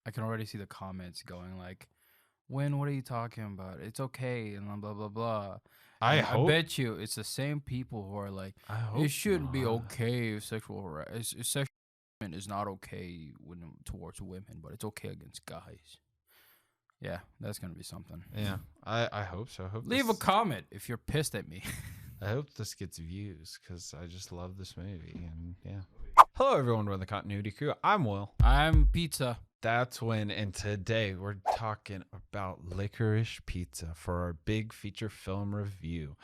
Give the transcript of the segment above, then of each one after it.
I can already see the comments going like, "When? What are you talking about? It's okay," and blah blah blah. I And I hope. bet you it's the same people who are like, I "It hope shouldn't be not. okay if sexual harassment is not okay when towards women, but it's okay against guys." Yeah, that's gonna be something. Yeah, I hope so. Leave a comment if you're pissed at me. I hope this gets views because I just love this movie. And yeah. Hello, everyone. We're the Continuity Crew. I'm Will. I'm Pizza. That's when, and today we're talking about Licorice Pizza for our big feature film review.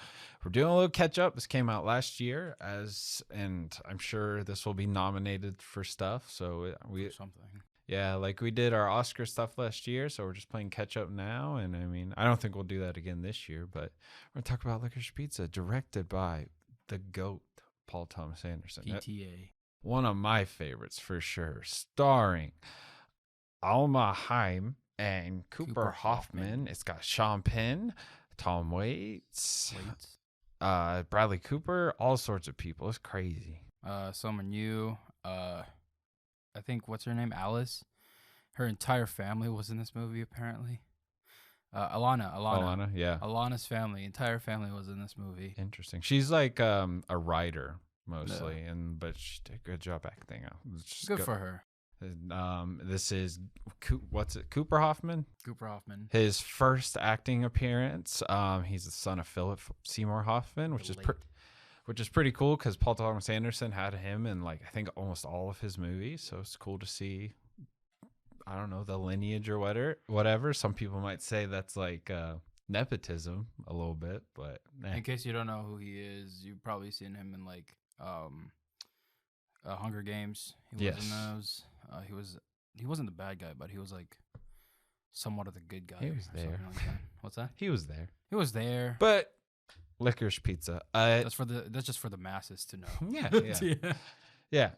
We're doing a little catch up. This came out last year, and I'm sure this will be nominated for stuff. So we, Something. yeah, like we did our Oscar stuff last year. So we're just playing catch up now. And I mean, I don't think we'll do that again this year, but we're gonna talk about Licorice Pizza, directed by the GOAT, Paul Thomas Anderson. PTA. One of my favorites for sure, starring Alma Haim and Cooper Hoffman. It's got Sean Penn, Tom Waits, Bradley Cooper, all sorts of people. It's crazy. Someone new. I think what's her name? Alice. Her entire family was in this movie apparently. Alana. Yeah. Alana's family, entire family was in this movie. Interesting. She's like a writer mostly, but she did a good job acting. Good for her. This is Cooper Hoffman. Cooper Hoffman. His first acting appearance. He's the son of Philip Seymour Hoffman, which is pretty cool because Paul Thomas Anderson had him in like I think almost all of his movies. So it's cool to see. I don't know the lineage or whatever. Some people might say that's like nepotism a little bit, but in case you don't know who he is, you've probably seen him in like Hunger Games. He was in those. He wasn't the bad guy, but he was like somewhat of the good guy. He was there. Like that. What's that? He was there. He was there. But Licorice Pizza. That's just for the masses to know. Yeah.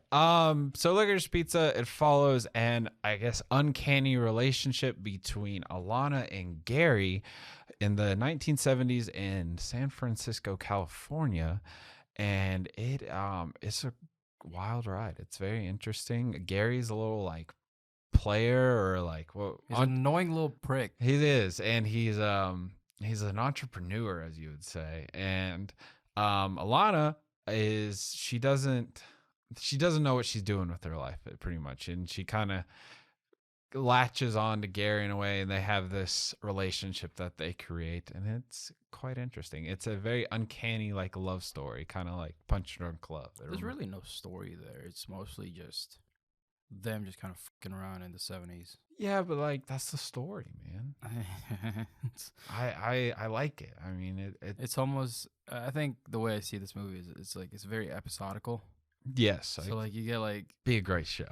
So Licorice Pizza, it follows an, I guess, uncanny relationship between Alana and Gary in the 1970s in San Francisco, California. And it's a wild ride. It's very interesting. Gary's a little like player or like he's an annoying little prick. He is, and he's an entrepreneur, as you would say. And Alana she doesn't know what she's doing with her life pretty much, and she kind of latches on to Gary in a way, and they have this relationship that they create, and it's quite interesting. It's a very uncanny like love story, kind of like Punch Drunk Love. There's really no story there. It's mostly just them just kind of fucking around in the 70s. Yeah, but like that's the story, man. I like it. I mean, it's almost. I think the way I see this movie is it's very episodical. Yes. So like you get like be a great show.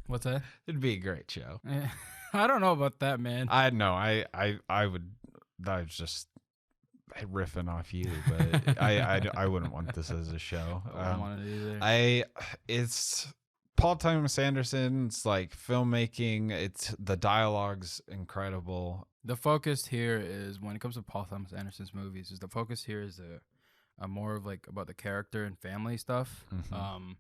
What's that? It'd be a great show. I don't know about that, man. I know. I was just riffing off you, but I wouldn't want this as a show. I don't want it either. It's Paul Thomas Anderson's like filmmaking. It's the dialogue's incredible. The focus here is when it comes to Paul Thomas Anderson's movies, is the focus here is a more of like about the character and family stuff. Mm-hmm.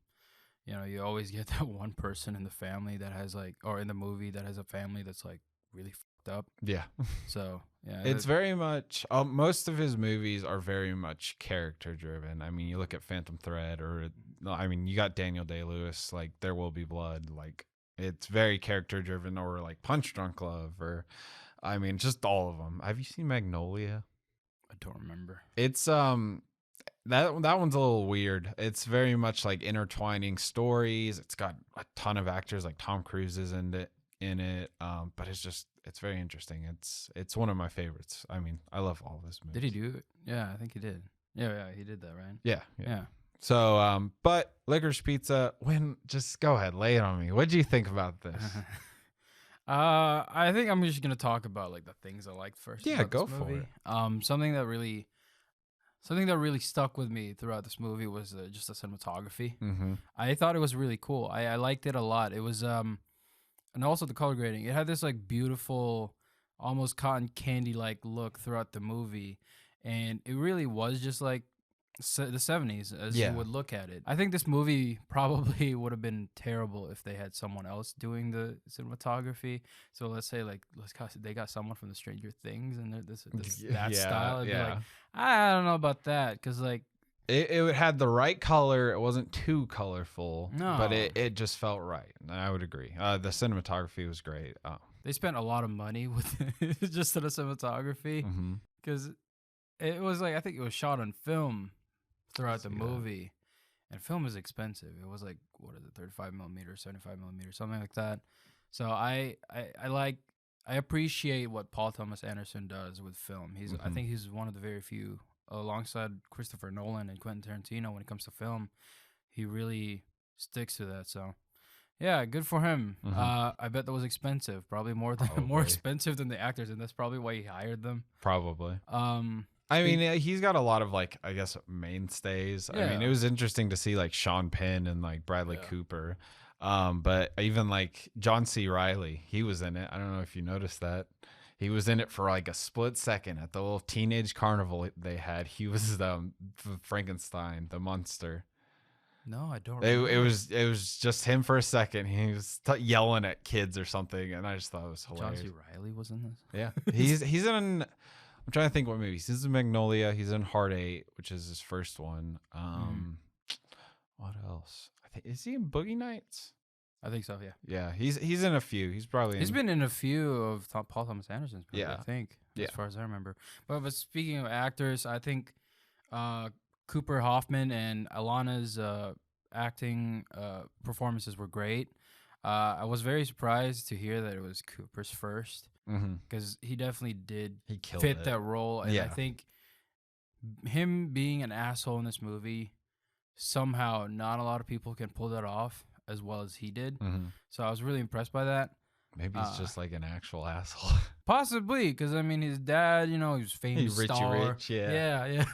You know, you always get that one person in the family that has like, or in the movie that has a family that's like really fucked up. Yeah. So yeah, it's very much. Most of his movies are very much character driven. I mean, you look at Phantom Thread, or I mean, you got Daniel Day-Lewis, like There Will Be Blood. Like it's very character driven, or like Punch Drunk Love, or I mean, just all of them. Have you seen Magnolia? I don't remember. It's that one's a little weird. It's very much like intertwining stories. It's got a ton of actors, like Tom Cruise is in it. But it's very interesting. It's one of my favorites. I mean, I love all of his movies. Did he do it? Yeah, I think he did. Yeah, he did that, right? Yeah. So, but Licorice Pizza. Just go ahead, lay it on me. What do you think about this? I think I'm just gonna talk about like the things I liked first. Yeah, go for it. Something that really stuck with me throughout this movie was just the cinematography. Mm-hmm. I thought it was really cool. I liked it a lot. It was and also the color grading. It had this like beautiful, almost cotton candy like look throughout the movie, and it really was just like the 70s as Yeah. you would look at it. I think this movie probably would have been terrible if they had someone else doing the cinematography. So let's say like they got someone from the Stranger Things and that style. It'd be like, I don't know about that because like it had the right color. It wasn't too colorful, but no, it just felt right. I would agree. The cinematography was great. they spent a lot of money with just to the cinematography because it was like I think it was shot on film throughout the movie, and film is expensive. It was like what is it, 35 millimeters, 75 millimeters, something like that. So I appreciate what Paul Thomas Anderson does with film. I think he's one of the very few, alongside Christopher Nolan and Quentin Tarantino, when it comes to film. He really sticks to that. So yeah, good for him. I bet that was expensive, probably more expensive than the actors, and that's probably why he hired them. Probably. I mean, he's got a lot of like, I guess, mainstays. Yeah. I mean, it was interesting to see like Sean Penn and like Bradley Cooper. But even like John C. Reilly, he was in it. I don't know if you noticed that. He was in it for like a split second at the little teenage carnival they had. He was Frankenstein, the monster. No, I don't. It was just him for a second. He was yelling at kids or something, and I just thought it was hilarious. John C. Reilly was in this. Yeah, he's in. I'm trying to think what movies. He's in Magnolia. He's in Heart 8, which is his first one. What else? I think is he in Boogie Nights? I think so. Yeah. Yeah, he's in a few. He's been in a few of Paul Thomas Anderson's movies. Yeah. I think as far as I remember. But speaking of actors, I think Cooper Hoffman and Alana's acting performances were great. I was very surprised to hear that it was Cooper's first. Because he definitely did fit that role. And I think him being an asshole in this movie, somehow not a lot of people can pull that off as well as he did. So I was really impressed by that. Maybe he's just like an actual asshole. Possibly, because I mean, his dad, he was famous star. Rich, yeah.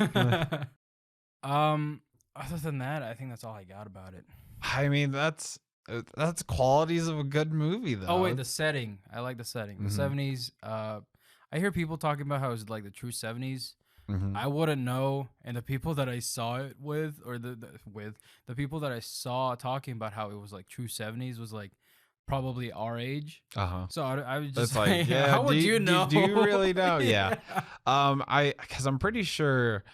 Other than that, I think that's all I got about it. I mean, that's qualities of a good movie, though. Oh wait, the setting. I like the setting. The 70s. I hear people talking about how it's like the true 70s. I wouldn't know, and the people that I saw it with, or the people that I saw talking about how it was like true 70s was like probably our age. So I was just like, yeah. How would you know? Do you really know? Yeah. Because I'm pretty sure.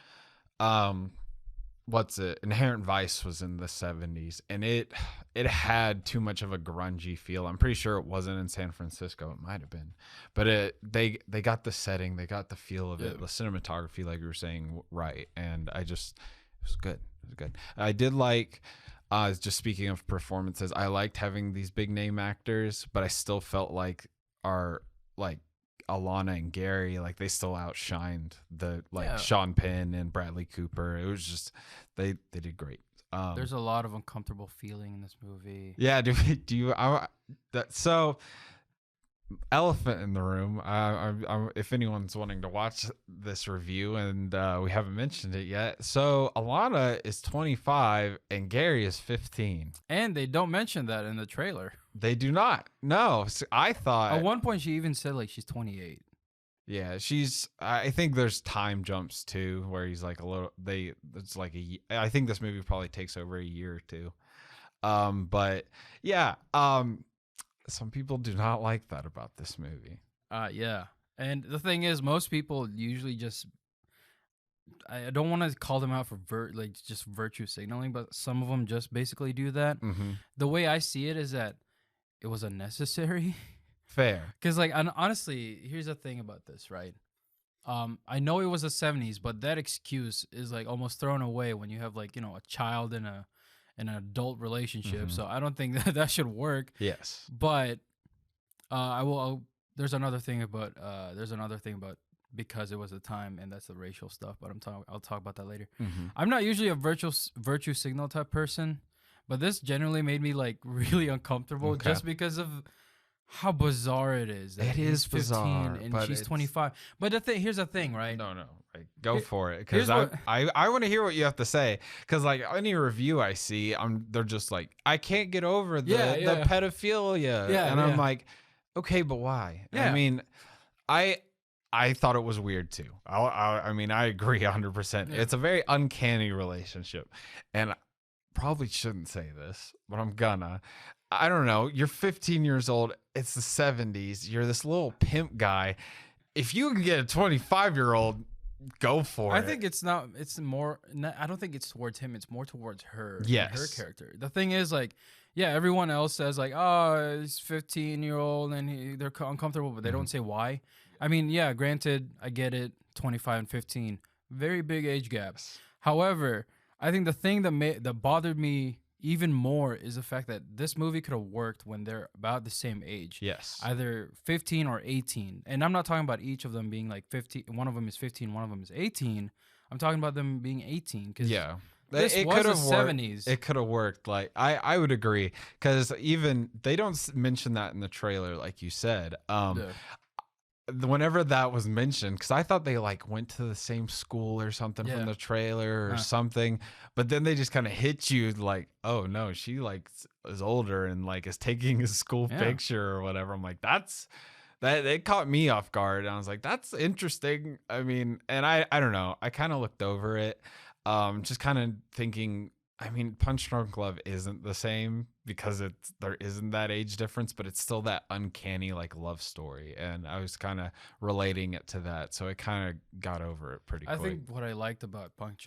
Inherent Vice was in the 70s, and it had too much of a grungy feel. I'm pretty sure it wasn't in San Francisco. It might have been, but they got the setting, they got the feel of it, the cinematography, like you were saying, right. And it was good. It was good. I did like, just speaking of performances, I liked having these big name actors, but I still felt like Alana and Gary, like they still outshined Sean Penn and Bradley Cooper. It was just they did great. There's a lot of uncomfortable feeling in this movie. Yeah, so elephant in the room. If anyone's wanting to watch this review, and we haven't mentioned it yet. So Alana is 25 and Gary is 15, and they don't mention that in the trailer. They do not. No, so I thought at one point she even said like she's 28. Yeah, I think there's time jumps too, where he's like it's like I think this movie probably takes over a year or two. But yeah, some people do not like that about this movie. Yeah. And the thing is, most people usually just, I don't want to call them out for just virtue signaling, but some of them just basically do that. The way I see it is that it was unnecessary. Fair. Because honestly, here's the thing about this, right? I know it was the 70s, but that excuse is like almost thrown away when you have a child in an adult relationship. So I don't think that should work. Yes. But there's another thing about because it was a time, and that's the racial stuff, but I'll talk about that later. I'm not usually a virtue signal type person, but this generally made me really uncomfortable just because of how bizarre it is. It is bizarre, and she's 25. But here's the thing, right? No, go for it, because I want to hear what you have to say. Because any review I see, they're just like, I can't get over the pedophilia, and I'm like, okay, but why? I mean, I thought it was weird too. I mean, I agree 100%. Yeah. It's a very uncanny relationship. And I probably shouldn't say this, but I'm gonna. I don't know. You're 15 years old. It's the 70s. You're this little pimp guy. If you can get a 25-year-old, go for I it. think it's not. It's more. I don't think it's towards him. It's more towards her. And her Yes. character. The thing is, like, yeah, everyone else says like, oh, he's 15-year-old and they're uncomfortable, but they don't say why. I mean, yeah, granted, I get it. 25 and 15, very big age gaps. However, I think the thing that bothered me even more is the fact that this movie could have worked when they're about the same age. Yes. Either 15 or 18. And I'm not talking about each of them being like 15. One of them is 15, one of them is 18. I'm talking about them being 18. Yeah. This it was could the have 70s. It could have worked. Like I would agree, because even they don't mention that in the trailer, like you said. Yeah. Whenever that was mentioned, because I thought they like went to the same school or something Yeah. from the trailer or something, but then they just kind of hit you like, oh no, she like is older and like is taking a school picture or whatever. I'm like, that it caught me off guard, and I was like, that's interesting. I mean, and I don't know, I kind of looked over it, just kind of thinking, I mean, Punch Drunk Love isn't the same because there isn't that age difference, but it's still that uncanny like love story, and I was kind of relating it to that, so I kind of got over it pretty quick. I think what I liked about Punch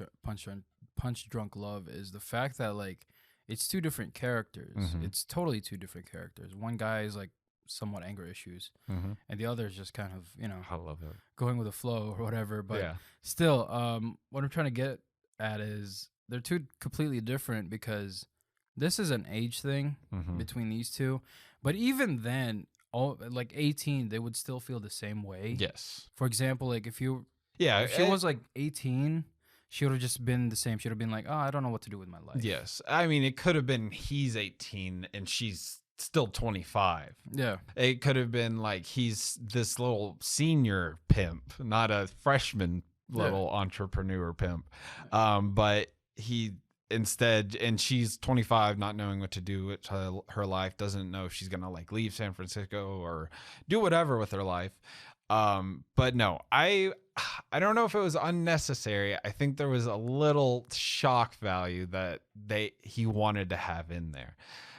Drunk Love is the fact that like it's two different characters. It's totally two different characters. One guy is like somewhat anger issues, and the other is just kind of I love it, going with the flow or whatever. But yeah. still, what I'm trying to get at is they're two completely different, because this is an age thing between these two. But even then, like 18, they would still feel the same way. Yes. For example, like if she was like 18, she would have just been the same. She would have been like, oh, I don't know what to do with my life. Yes. I mean, it could have been he's 18 and she's still 25. Yeah. It could have been like he's this little senior pimp, not a freshman little entrepreneur pimp. But he instead, and she's 25, not knowing what to do with her life, doesn't know if she's gonna like leave San Francisco or do whatever with her life. But no, I don't know if it was unnecessary. I think there was a little shock value that he wanted to have in there.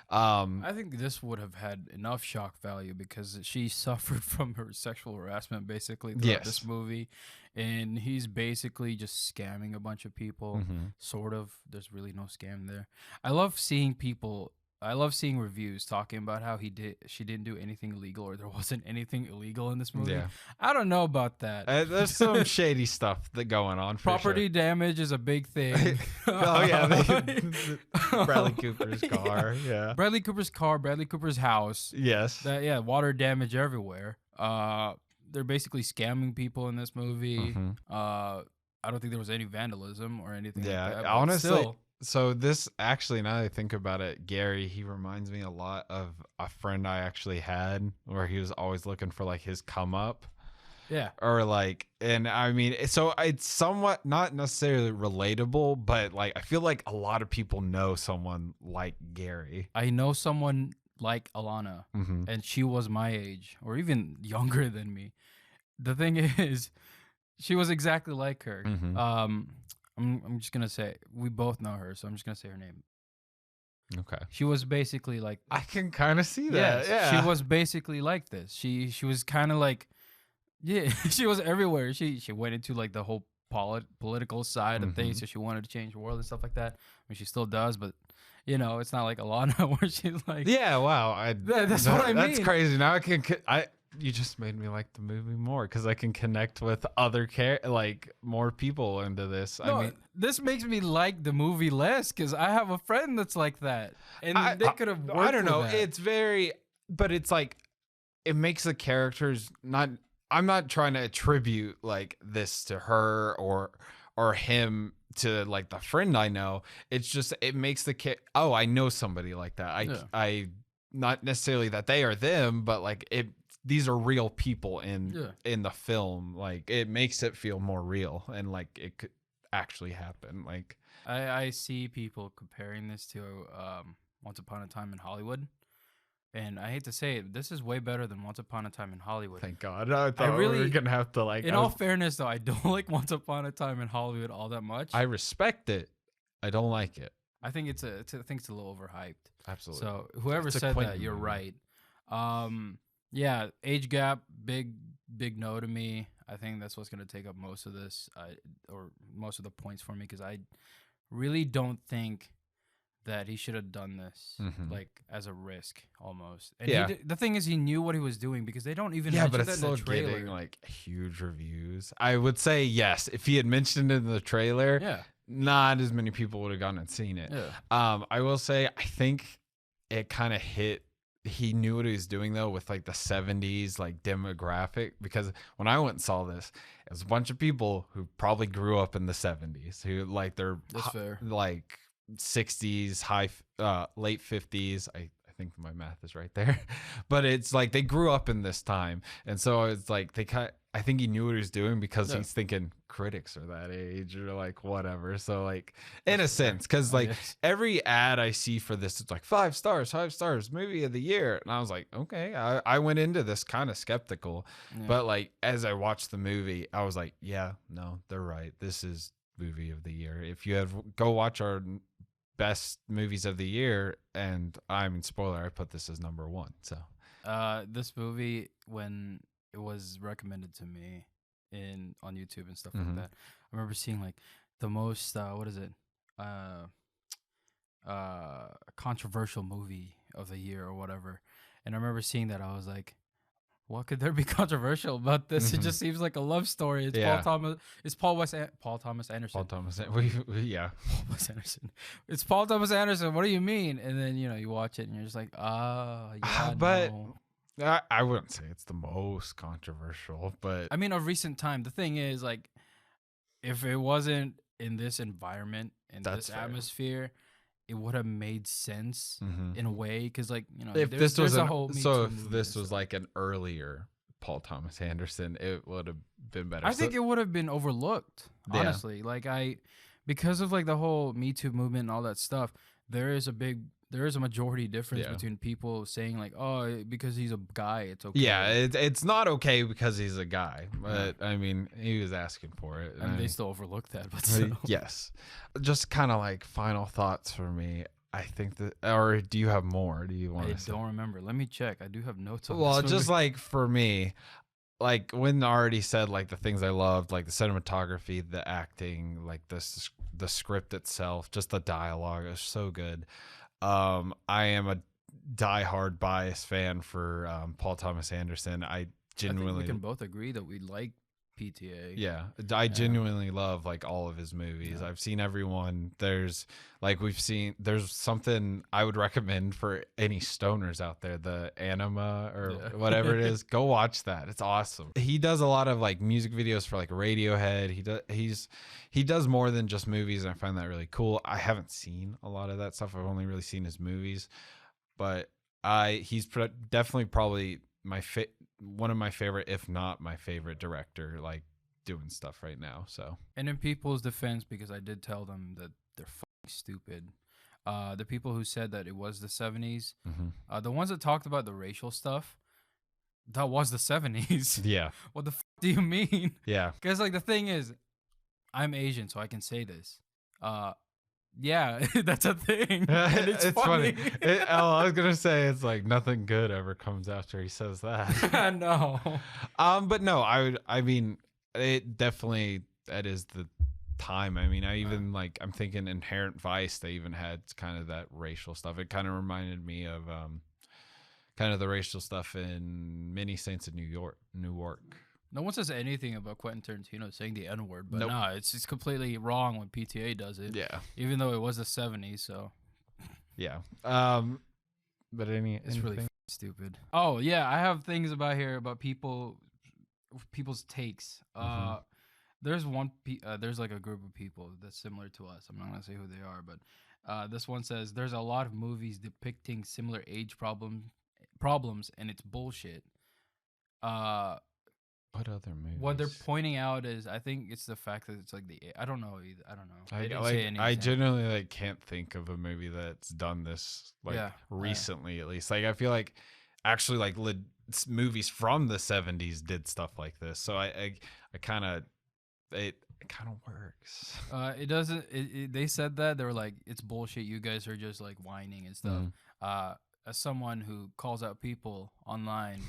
I think this would have had enough shock value because she suffered from her sexual harassment basically throughout this movie, and he's basically just scamming a bunch of people. Sort of. There's really no scam there. I love seeing reviews talking about how she didn't do anything illegal, or there wasn't anything illegal in this movie. Yeah. I don't know about that. There's some shady stuff that going on. Property damage is a big thing. Oh yeah, Bradley Cooper's car. Yeah, Bradley Cooper's car, Bradley Cooper's house. Yes. Water damage everywhere. They're basically scamming people in this movie. I don't think there was any vandalism or anything. Yeah, like that, honestly. Still, so this actually, now that I think about it, Gary, he reminds me a lot of a friend I actually had, where he was always looking for like his come up. Yeah. Or like, and I mean, so it's somewhat not necessarily relatable, but like I feel like a lot of people know someone like Gary. I know someone like Alana, and she was my age or even younger than me. The thing is, she was exactly like her. I'm just gonna say we both know her, so I'm just gonna say her name. Okay. She was basically like, I can kind of see that. Yeah. She was basically like this. She was kind of like, yeah, she was everywhere. She went into like the whole political side of things, so she wanted to change the world and stuff like that. I mean, she still does, but it's not like Alana where she's like, yeah, wow, that's what I mean. That's crazy. Now you just made me like the movie more because I can connect with other more people into this. No, I mean, this makes me like the movie less because I have a friend that's like that, and they could have worked. I don't know. That. It's but it's like it makes the characters not. I'm not trying to attribute like this to her or him to like the friend I know. It's just it makes I know somebody like that. I not necessarily that they are them, but like these are real people in the film. Like it makes it feel more real and like it could actually happen. Like I see people comparing this to Once Upon a Time in Hollywood, And I hate to say it, this is way better than Once Upon a Time in Hollywood. Thank God. I I thought we were really, gonna have to like. in all fairness, though, I don't like Once Upon a Time in Hollywood all that much. I respect it. I don't like it. I think I think it's a little overhyped. Absolutely. So whoever It's a said that, Quentin you're movie. right. Yeah, age gap, big no to me. I think that's what's gonna take up most of this, or most of the points for me, because I really don't think that he should have done this like as a risk almost. And Yeah. the thing is, he knew what he was doing because they don't even Yeah, mention but that it's in the still trailer. getting like huge reviews. I would say yes. If he had mentioned it in the trailer, Yeah, not as many people would have gone and seen it. yeah, I will say I think it kind of hit. He knew what he was doing though with like the 70s like demographic, because when I went and saw this, it was a bunch of people who probably grew up in the 70s who like they're that's fair. like 60s late 50s. I think my math is right there. But it's like they grew up in this time, and so it's like I think he knew what he was doing, because Yeah. he's thinking critics are that age or like whatever. So like in a That's fair. sense, because I like guess. every ad I see for this, it's like 5 stars, movie of the year, and I was like, okay. I went into this kind of skeptical, Yeah. but like as I watched the movie, I was like, yeah, no, they're right. This is movie of the year. If you have go watch our best movies of the year, and I mean, spoiler, I put this as number 1. So This movie, when it was recommended to me on YouTube and stuff like that, I remember seeing like the most what is it, uh, controversial movie of the year or whatever, and I remember seeing that. I was like, what could there be controversial about this? It just seems like a love story. It's Yeah. Paul Thomas. It's Paul Thomas Anderson. Paul Thomas, yeah. Paul Thomas Anderson. It's Paul Thomas Anderson. What do you mean? And then you watch it and you're just like, yeah, But no. I wouldn't say it's the most controversial, but I mean, of recent time. The thing is, like, if it wasn't in this environment and That's this fair. atmosphere, it would have made sense in a way. Because, like, if this was a whole Me Too if movie this and was stuff. like an earlier Paul Thomas Anderson, it would have been better. I think it would have been overlooked, Yeah. honestly. Like because of like the whole Me Too movement and all that stuff, there is a majority difference Yeah. between people saying like, oh, because he's a guy, it's okay. Yeah, it's not okay because he's a guy, but I mean, he was asking for it. and they still overlook that. But still. Yes, just kind of like final thoughts for me. I think that, or do you have more? Do you want? I don't remember. Let me check. I do have notes on Well, this just movie. like for me, like when I already said like the things I loved, like the cinematography, the acting, like the script itself, just the dialogue is so good. I am a diehard bias fan for Paul Thomas Anderson. I genuinely I think we can both agree that we like PTA. Yeah, I genuinely love like all of his movies. Yeah. I've seen everyone. There's something I would recommend for any stoners out there, the Anima or whatever it is. Go watch that. It's awesome. He does a lot of like music videos for like Radiohead. He does more than just movies, and I find that really cool. I haven't seen a lot of that stuff. I've only really seen his movies, but he's definitely probably one of my favorite, if not my favorite director, like doing stuff right now. So, and in people's defense, because I did tell them that they're fucking stupid. The people who said that it was the 70s, the ones that talked about the racial stuff, that was the 70s. Yeah. What the fuck do you mean? Yeah. Because like the thing is, I'm Asian, so I can say this. Yeah, that's a thing. And it's funny. I was gonna say it's like nothing good ever comes after he says that. I know. But no, I mean, it definitely, that is the time. I mean, I even like, I'm thinking Inherent Vice, they even had kind of that racial stuff. It kind of reminded me of kind of the racial stuff in Many Saints of Newark. No one says anything about Quentin Tarantino saying the N word, but Nope. nah, it's just completely wrong when PTA does it. Yeah. Even though it was the 70s, so Yeah. But it's really stupid. Oh yeah, I have things about here about people's takes. There's there's like a group of people that's similar to us. I'm not gonna say who they are, but this one says there's a lot of movies depicting similar age problems, and it's bullshit. What other movies? What they're pointing out is, I think it's the fact that it's like I don't know either. I don't know. They didn't say any I example. genuinely like can't think of a movie that's done this like recently at least. Like I feel like actually like movies from the 70s did stuff like this. So I kind of it kind of works. It doesn't. They said that they were like, it's bullshit. You guys are just like whining and stuff. As someone who calls out people online,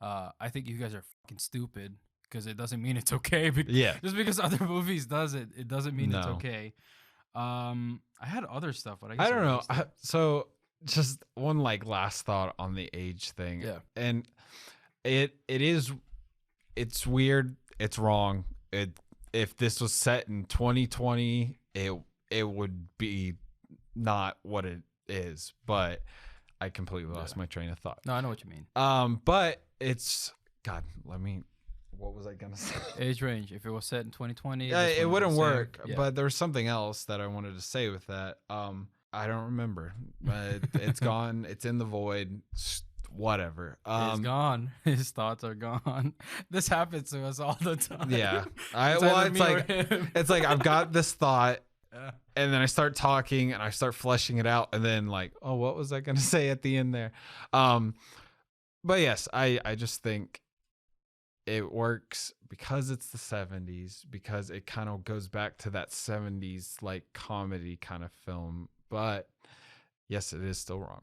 I think you guys are fucking stupid because it doesn't mean it's okay. Yeah. Just because other movies does it, it doesn't mean it's okay. I had other stuff, but I don't know. So just one like last thought on the age thing. Yeah. And it's weird. It's wrong. If this was set in 2020, it would be not what it is. But I completely lost my train of thought. No, I know what you mean. But it's God. What was I gonna say? Age range. If it was set in 2020, it wouldn't work. Yeah. But there was something else that I wanted to say with that. I don't remember. But it's gone. It's in the void. Whatever. He's gone. His thoughts are gone. This happens to us all the time. Yeah. It's like I've got this thought, and then I start talking and I start fleshing it out, and then like, oh, what was I gonna say at the end there? But yes, I just think it works because it's the 70s, because it kind of goes back to that 70s like comedy kind of film. But yes, it is still wrong.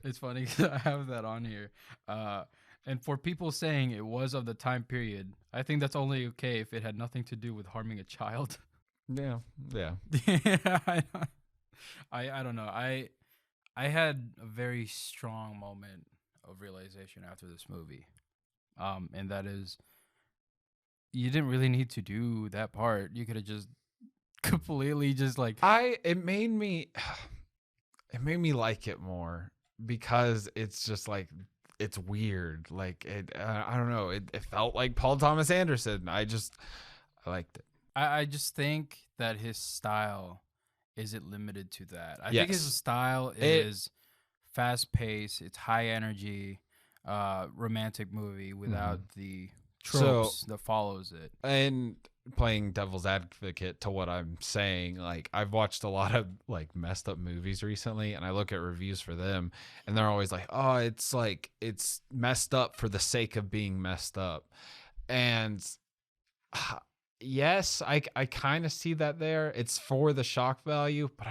It's funny because I have that on here. And for people saying it was of the time period, I think that's only okay if it had nothing to do with harming a child. Yeah. I don't know. I had a very strong moment of realization after this movie. And that is, you didn't really need to do that part. You could have just completely just like it made me like it more because it's just like it's weird. Like it I don't know. It felt like Paul Thomas Anderson. I liked it. I just think that his style isn't limited to that. I think his style is fast paced, it's high energy, romantic movie without the tropes that follows it. And playing devil's advocate to what I'm saying, like I've watched a lot of like messed up movies recently, and I look at reviews for them, and they're always like, oh, it's like it's messed up for the sake of being messed up. And yes, I kind of see that there. It's for the shock value, but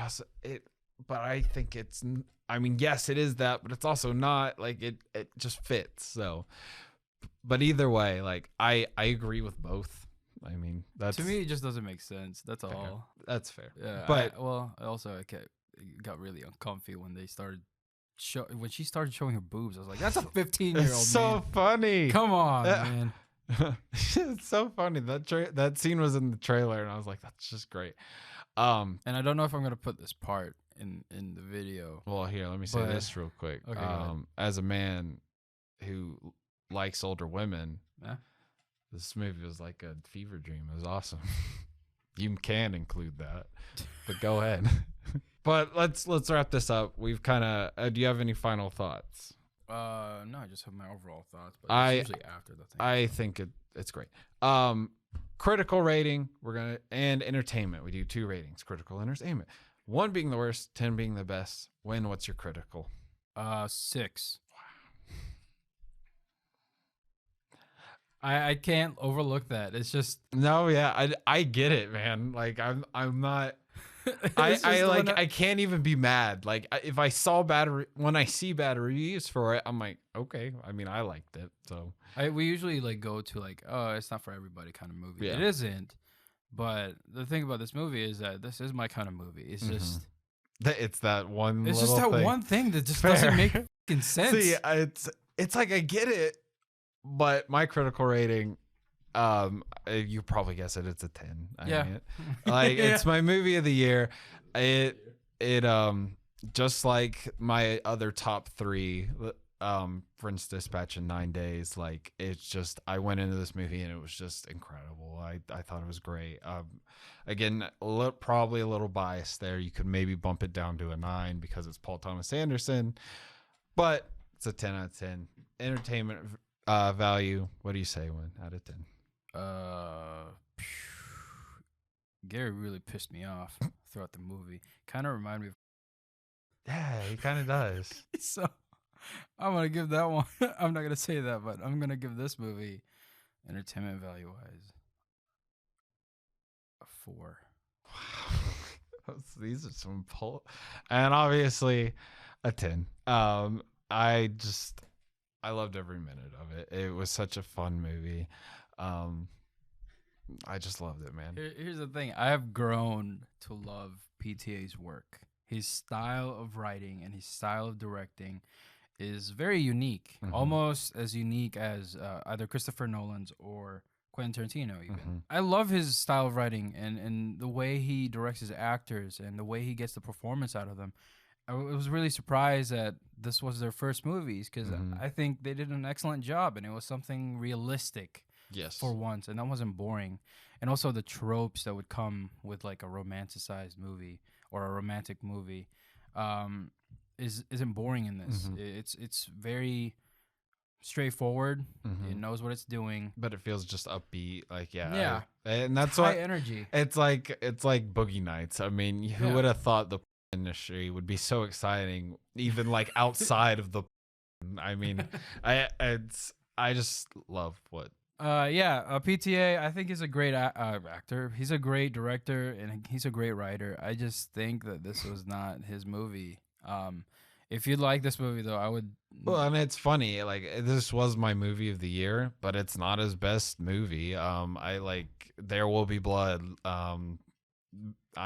I think it's, I mean, yes, it is that, but it's also not. Like it just fits. So, but either way, like I agree with both. I mean, that's, to me, it just doesn't make sense. That's all. Okay. That's fair. Yeah, but it got really uncomfy when they started when she started showing her boobs. I was like, that's a 15-year-old. It's so funny. Come on, man. It's so funny. That scene was in the trailer, and I was like, that's just great. And I don't know if I'm gonna put this part in the video. Well, here, let me say this real quick. Okay, as a man who likes older women, yeah, this movie was like a fever dream. It was awesome. You can include that, but go ahead. But let's wrap this up. We've kind of. Do you have any final thoughts? No, I just have my overall thoughts. But it's usually after the thing. I think it's great. Critical rating. And entertainment. We do 2 ratings: critical, entertainment. 1 being the worst, 10 being the best. Win. What's your critical? 6. I can't overlook that. It's just no, yeah, I get it, man. Like I'm not. I can't even be mad. Like if I saw when I see bad reviews for it, I'm like, okay. I mean, I liked it, so we usually like go to like, oh, it's not for everybody kind of movie. Yeah. It isn't. But the thing about this movie is that this is my kind of movie. It's just it's that one. It's just that thing. One thing that just doesn't make fucking sense. See, it's like I get it, but my critical rating. You probably guess it. It's a 10. Like it's my movie of the year. It just like my other top 3, Prince Dispatch in 9 Days. Like it's just, I went into this movie and it was just incredible. I thought it was great. Again, probably a little biased there. You could maybe bump it down to a 9 because it's Paul Thomas Anderson, but it's a 10 out of 10. Entertainment value, what do you say, 1 out of 10? Uh, Gary really pissed me off throughout the movie. Kind of reminded me of. Yeah, he kind of does. So I'm gonna give that one. I'm not gonna say that, but I'm gonna give this movie, entertainment value wise, a 4. These are some and obviously a 10. I loved every minute of it. It was such a fun movie. I just loved it, man. Here's the thing: I have grown to love PTA's work. His style of writing and his style of directing is very unique, almost as unique as either Christopher Nolan's or Quentin Tarantino. Even I love his style of writing and the way he directs his actors and the way he gets the performance out of them. I was really surprised that this was their first movies because I think they did an excellent job and it was something realistic. Yes. For once, and that wasn't boring. And also the tropes that would come with like a romanticized movie or a romantic movie isn't boring in this. It's very straightforward. It knows what it's doing, but it feels just upbeat. Like yeah, and that's high what energy. It's like Boogie Nights. I mean, who would have thought the industry would be so exciting, even like outside of the. I mean, I just love what. PTA, I think he's a great actor. He's a great director and he's a great writer. I just think that this was not his movie. If you'd like this movie though, I would. Well, and it's funny. Like this was my movie of the year, but it's not his best movie. I like There Will Be Blood. I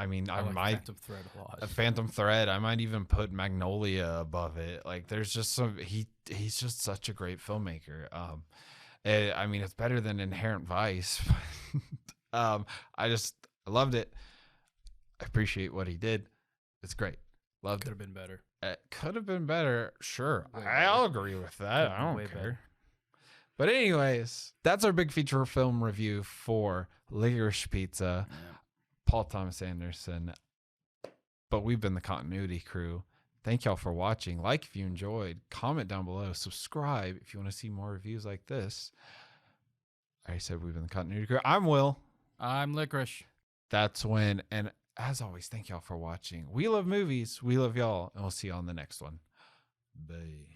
mean, I like might Phantom Thread a lot. A Phantom Thread. I might even put Magnolia above it. Like there's just he's just such a great filmmaker. I mean, it's better than Inherent Vice. I loved it. I appreciate what he did. It's great. Loved Could have been better. It could have been better. Sure. Way I'll better. agree with that. I don't Way care. better. But anyways, that's our big feature film review for Licorice Pizza. Yeah. Paul Thomas Anderson. But we've been the Continuity Crew. Thank y'all for watching. Like if you enjoyed. Comment down below. Subscribe if you want to see more reviews like this. I said we've been the Continuity Crew. I'm Will. I'm Licorice. That's when. And as always, thank y'all for watching. We love movies. We love y'all. And we'll see you on the next one. Bye.